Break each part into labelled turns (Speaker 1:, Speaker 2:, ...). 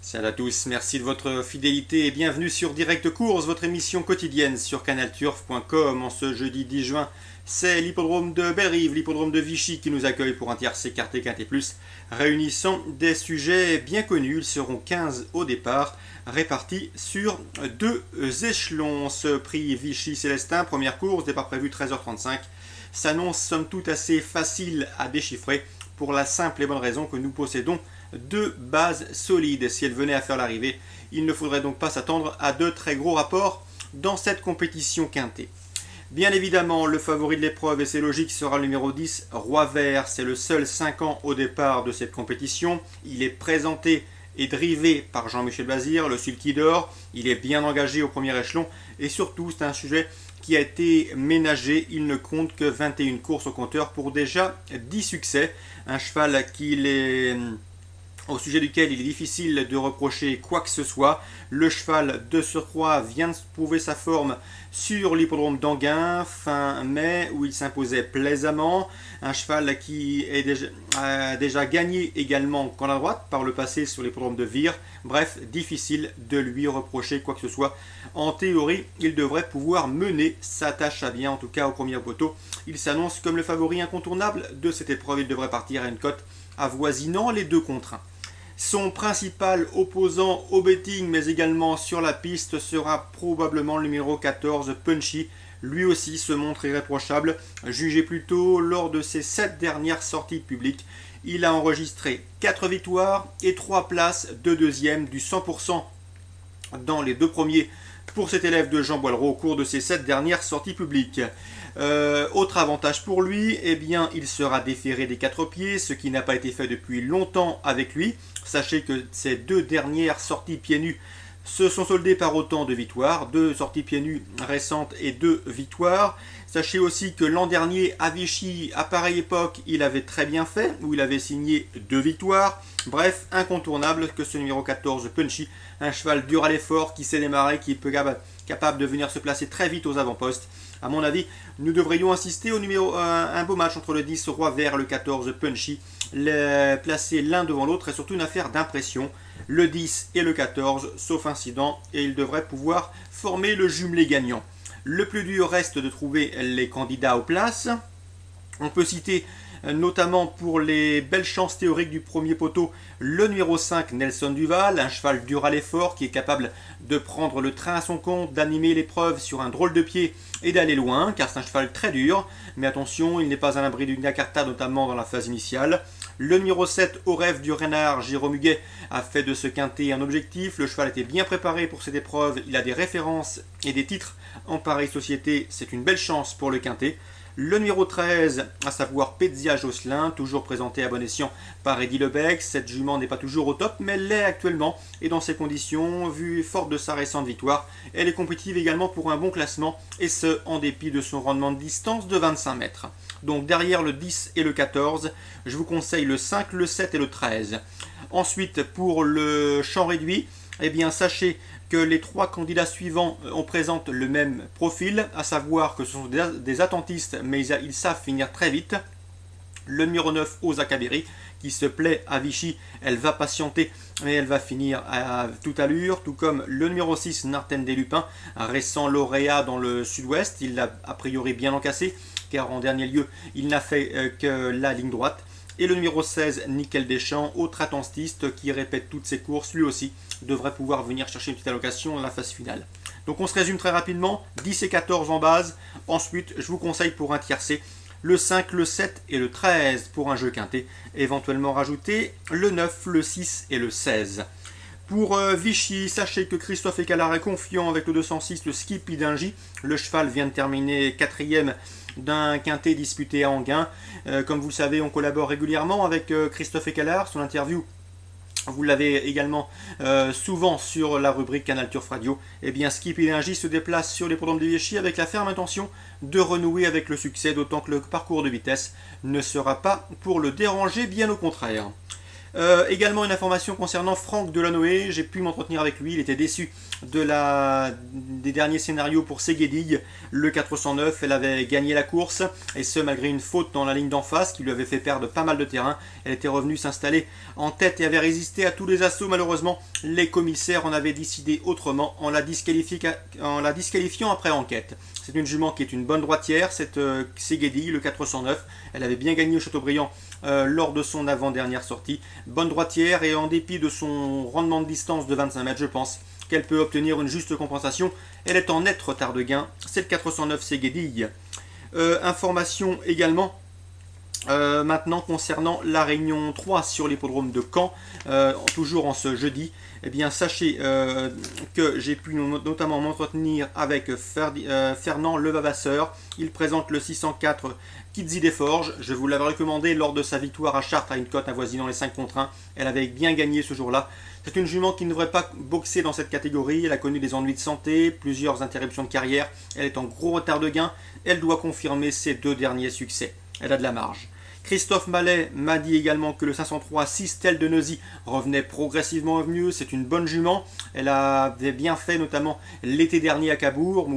Speaker 1: Salut à tous, merci de votre fidélité et bienvenue sur Direct Course, votre émission quotidienne sur canalturf.com. En ce jeudi 10 juin, c'est l'hippodrome de Bellerive, l'hippodrome de Vichy qui nous accueille pour un tiercé quarté quinté plus, réunissant des sujets bien connus. Ils seront 15 au départ, répartis sur deux échelons. Ce prix Vichy Célestin, première course, départ prévu 13h35, s'annonce somme toute assez facile à déchiffrer pour la simple et bonne raison que nous possédons deux bases solides. Si elles venaient à faire l'arrivée, il ne faudrait donc pas s'attendre à de très gros rapports dans cette compétition quintée. Bien évidemment, le favori de l'épreuve, et c'est logique, sera le numéro 10, Roi Vert. C'est le seul 5 ans au départ de cette compétition. Il est présenté et drivé par Jean-Michel Bazir, le sulky d'or. Il est bien engagé au premier échelon et surtout, c'est un sujet qui a été ménagé. Il ne compte que 21 courses au compteur pour déjà 10 succès. Un cheval au sujet duquel il est difficile de reprocher quoi que ce soit. Le cheval de surcroît vient de prouver sa forme sur l'hippodrome d'Anguin fin mai où il s'imposait plaisamment. Un cheval qui a déjà gagné également camp à droite par le passé sur l'hippodrome de Vire. Bref, difficile de lui reprocher quoi que ce soit. En théorie, il devrait pouvoir mener sa tâche à bien, en tout cas au premier poteau. Il s'annonce comme le favori incontournable de cette épreuve. Il devrait partir à une cote avoisinant les 2 contre 1. Son principal opposant au betting, mais également sur la piste, sera probablement le numéro 14, Punchy. Lui aussi se montre irréprochable. Jugé plus tôt lors de ses 7 dernières sorties publiques, il a enregistré 4 victoires et 3 places de deuxième, du 100% dans les 2 premiers pour cet élève de Jean Boileau au cours de ses 7 dernières sorties publiques. Autre avantage pour lui, eh bien, il sera déféré des 4 pieds, ce qui n'a pas été fait depuis longtemps avec lui. Sachez que ces 2 dernières sorties pieds nus se sont soldées par autant de victoires, 2 sorties pieds nus récentes et 2 victoires. Sachez aussi que l'an dernier, à Vichy, à pareille époque, il avait très bien fait, où il avait signé 2 victoires. Bref, incontournable que ce numéro 14, Punchy, un cheval dur à l'effort, qui sait démarrer, qui est capable de venir se placer très vite aux avant-postes. À mon avis, nous devrions assister au un beau match entre le 10 Roi Vert et le 14 Punchy. Placés l'un devant l'autre est surtout une affaire d'impression. Le 10 et le 14, sauf incident, et ils devraient pouvoir former le jumelé gagnant. Le plus dur reste de trouver les candidats aux places. On peut citer notamment pour les belles chances théoriques du premier poteau, le numéro 5, Nelson Duval, un cheval dur à l'effort qui est capable de prendre le train à son compte, d'animer l'épreuve sur un drôle de pied et d'aller loin, car c'est un cheval très dur. Mais attention, il n'est pas à l'abri d'une Jakarta, notamment dans la phase initiale. Le numéro 7, Au rêve du renard, Jérôme Huguet, a fait de ce quintet un objectif. Le cheval était bien préparé pour cette épreuve, il a des références et des titres en pareille société, c'est une belle chance pour le quintet. Le numéro 13, à savoir Petzia Josselin, toujours présenté à bon escient par Eddy Lebec. Cette jument n'est pas toujours au top, mais elle l'est actuellement. Et dans ces conditions, vu forte de sa récente victoire, elle est compétitive également pour un bon classement, et ce, en dépit de son rendement de distance de 25 mètres. Donc derrière le 10 et le 14, je vous conseille le 5, le 7 et le 13. Ensuite, pour le champ réduit, eh bien sachez que les 3 candidats suivants présentent le même profil, à savoir que ce sont des attentistes, mais ils savent finir très vite. Le numéro 9, Osaka Berry, qui se plaît à Vichy, elle va patienter, mais elle va finir à toute allure, tout comme le numéro 6, Narten des Lupins, un récent lauréat dans le sud-ouest. Il l'a a priori bien encassé, car en dernier lieu, il n'a fait que la ligne droite. Et le numéro 16, Nickel Deschamps, autre attentiste qui répète toutes ses courses, lui aussi devrait pouvoir venir chercher une petite allocation dans la phase finale. Donc on se résume très rapidement, 10 et 14 en base. Ensuite, je vous conseille pour un tiercé le 5, le 7 et le 13 pour un jeu quinté. Éventuellement rajouter le 9, le 6 et le 16. Pour Vichy, sachez que Christophe Écalard est confiant avec le 206, le Skippy d'Ingy. Le cheval vient de terminer 4e d'un quintet disputé à Anguin. Comme vous le savez, on collabore régulièrement avec Christophe Écalard. Son interview, vous l'avez également souvent sur la rubrique Canal Turf Radio. Eh bien, Skippy d'Ingy se déplace sur les l'hippodrome de Vichy avec la ferme intention de renouer avec le succès, d'autant que le parcours de vitesse ne sera pas pour le déranger, bien au contraire. Également une information concernant Franck Delanoë, j'ai pu m'entretenir avec lui, il était déçu des derniers scénarios pour Seguedig, le 409, elle avait gagné la course, et ce malgré une faute dans la ligne d'en face qui lui avait fait perdre pas mal de terrain. Elle était revenue s'installer en tête et avait résisté à tous les assauts. Malheureusement, les commissaires en avaient décidé autrement en la disqualifiant après enquête. C'est une jument qui est une bonne droitière, cette Seguedig, le 409, elle avait bien gagné au Châteaubriand lors de son avant-dernière sortie. Bonne droitière et en dépit de son rendement de distance de 25 mètres, je pense qu'elle peut obtenir une juste compensation. Elle est en net retard de gain, c'est le 409 Seguedig. Information également maintenant concernant la réunion 3 sur l'hippodrome de Caen, toujours en ce jeudi. Eh bien, sachez que j'ai pu notamment m'entretenir avec Fernand Levavasseur. Il présente le 604 Kidzi des Forges. Je vous l'avais recommandé lors de sa victoire à Chartres à une cote avoisinant les 5 contre 1. Elle avait bien gagné ce jour-là. C'est une jument qui ne devrait pas boxer dans cette catégorie. Elle a connu des ennuis de santé, plusieurs interruptions de carrière. Elle est en gros retard de gain. Elle doit confirmer ses 2 derniers succès. Elle a de la marge. Christophe Mallet m'a dit également que le 503 Sistel de Neuzy revenait progressivement au mieux. C'est une bonne jument. Elle avait bien fait notamment l'été dernier à Cabourg,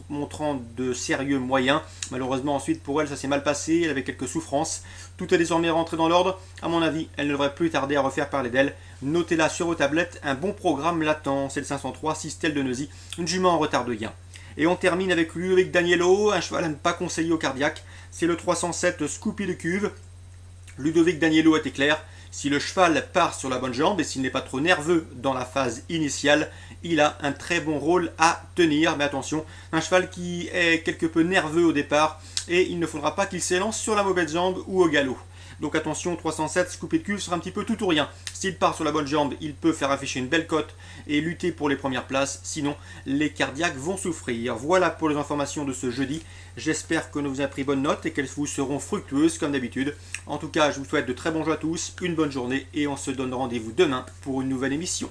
Speaker 1: montrant de sérieux moyens. Malheureusement ensuite pour elle ça s'est mal passé, elle avait quelques souffrances. Tout est désormais rentré dans l'ordre. À mon avis, elle ne devrait plus tarder à refaire parler d'elle. Notez-la sur vos tablettes, un bon programme l'attend. C'est le 503 Sistel de Neuzy, une jument en retard de gain. Et on termine avec Ludovic Danielo, un cheval à ne pas conseiller au cardiaque. C'est le 307 Scoopy de Cuve. Ludovic Danielo était clair. Si le cheval part sur la bonne jambe et s'il n'est pas trop nerveux dans la phase initiale, il a un très bon rôle à tenir. Mais attention, un cheval qui est quelque peu nerveux au départ et il ne faudra pas qu'il s'élance sur la mauvaise jambe ou au galop. Donc attention, 307 Scoopy de Cuve sera un petit peu tout ou rien. S'il part sur la bonne jambe, il peut faire afficher une belle cote et lutter pour les premières places. Sinon, les cardiaques vont souffrir. Voilà pour les informations de ce jeudi. J'espère que nous vous avez pris bonne note et qu'elles vous seront fructueuses comme d'habitude. En tout cas, je vous souhaite de très bons jeux à tous, une bonne journée et on se donne rendez-vous demain pour une nouvelle émission.